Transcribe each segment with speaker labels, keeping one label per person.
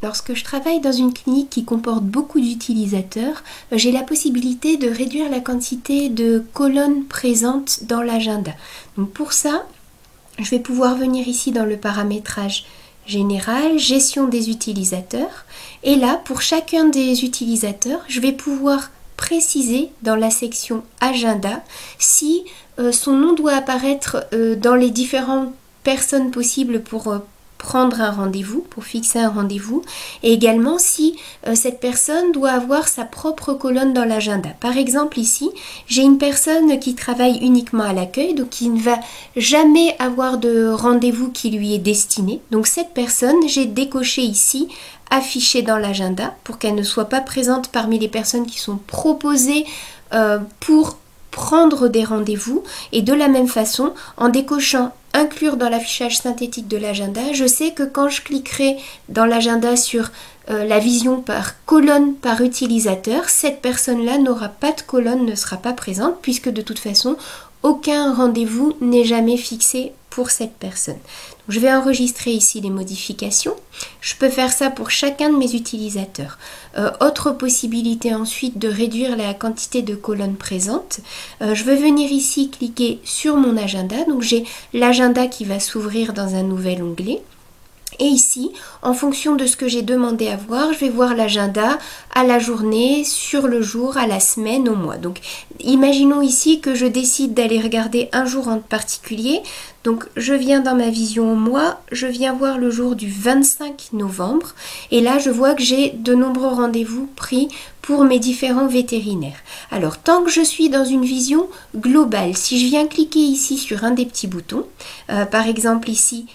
Speaker 1: Lorsque je travaille dans une clinique qui comporte beaucoup d'utilisateurs, j'ai la possibilité de réduire la quantité de colonnes présentes dans l'agenda. Donc pour ça, je vais pouvoir venir ici dans le paramétrage général, gestion des utilisateurs. Et là, pour chacun des utilisateurs, je vais pouvoir préciser dans la section agenda si son nom doit apparaître dans les différentes personnes possibles pour prendre un rendez-vous, pour fixer un rendez-vous, et également si cette personne doit avoir sa propre colonne dans l'agenda. Par exemple ici, j'ai une personne qui travaille uniquement à l'accueil, donc qui ne va jamais avoir de rendez-vous qui lui est destiné. Donc cette personne, j'ai décoché ici affiché dans l'agenda pour qu'elle ne soit pas présente parmi les personnes qui sont proposées pour prendre des rendez-vous. Et de la même façon, en décochant inclure dans l'affichage synthétique de l'agenda, je sais que quand je cliquerai dans l'agenda sur la vision par colonne par utilisateur, cette personne-là n'aura pas de colonne, ne sera pas présente, puisque de toute façon, aucun rendez-vous n'est jamais fixé pour cette personne. Donc, je vais enregistrer ici les modifications. Je peux faire ça pour chacun de mes utilisateurs. Autre possibilité ensuite de réduire la quantité de colonnes présentes. Je vais venir ici cliquer sur mon agenda. Donc j'ai l'agenda qui va s'ouvrir dans un nouvel onglet. Et ici, en fonction de ce que j'ai demandé à voir, je vais voir l'agenda à la journée, sur le jour, à la semaine, au mois. Donc, imaginons ici que je décide d'aller regarder un jour en particulier. Donc, je viens dans ma vision au mois, je viens voir le jour du 25 novembre. Et là, je vois que j'ai de nombreux rendez-vous pris pour mes différents vétérinaires. Alors, tant que je suis dans une vision globale, si je viens cliquer ici sur un des petits boutons, par exemple ici,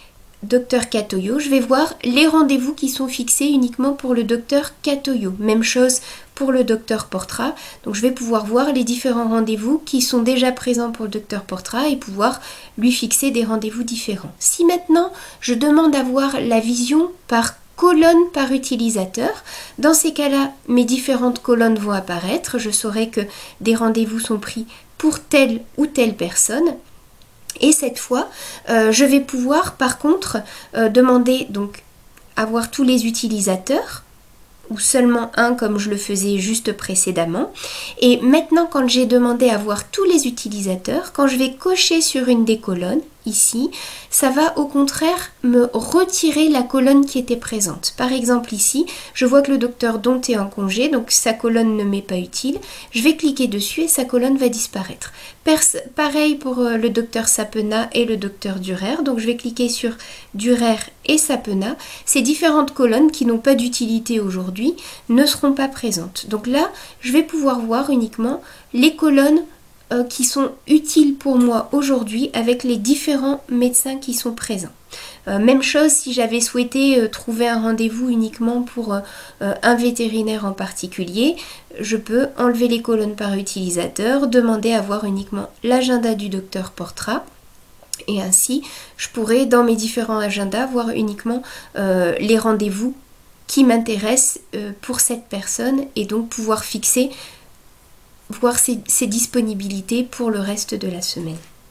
Speaker 1: Docteur Katoyo, je vais voir les rendez-vous qui sont fixés uniquement pour le docteur Katoyo. Même chose pour le docteur Portra. Donc je vais pouvoir voir les différents rendez-vous qui sont déjà présents pour le docteur Portra et pouvoir lui fixer des rendez-vous différents. Si maintenant je demande à voir la vision par colonne par utilisateur, dans ces cas-là, mes différentes colonnes vont apparaître. Je saurai que des rendez-vous sont pris pour telle ou telle personne. Et cette fois, je vais pouvoir par contre demander donc à voir tous les utilisateurs ou seulement un comme je le faisais juste précédemment. Et maintenant quand j'ai demandé à voir tous les utilisateurs, quand je vais cocher sur une des colonnes, ici, ça va au contraire me retirer la colonne qui était présente. Par exemple ici, je vois que le docteur Dont est en congé, donc sa colonne ne m'est pas utile. Je vais cliquer dessus et sa colonne va disparaître. Pareil pour le docteur Sapena et le docteur Durer, donc je vais cliquer sur Durer et Sapena. Ces différentes colonnes qui n'ont pas d'utilité aujourd'hui ne seront pas présentes. Donc là, je vais pouvoir voir uniquement les colonnes qui sont utiles pour moi aujourd'hui avec les différents médecins qui sont présents. Même chose si j'avais souhaité trouver un rendez-vous uniquement pour un vétérinaire en particulier, je peux enlever les colonnes par utilisateur, demander à voir uniquement l'agenda du docteur Portra. Et ainsi, je pourrais dans mes différents agendas voir uniquement les rendez-vous qui m'intéressent pour cette personne et donc pouvoir fixer voir ses disponibilités pour le reste de la semaine.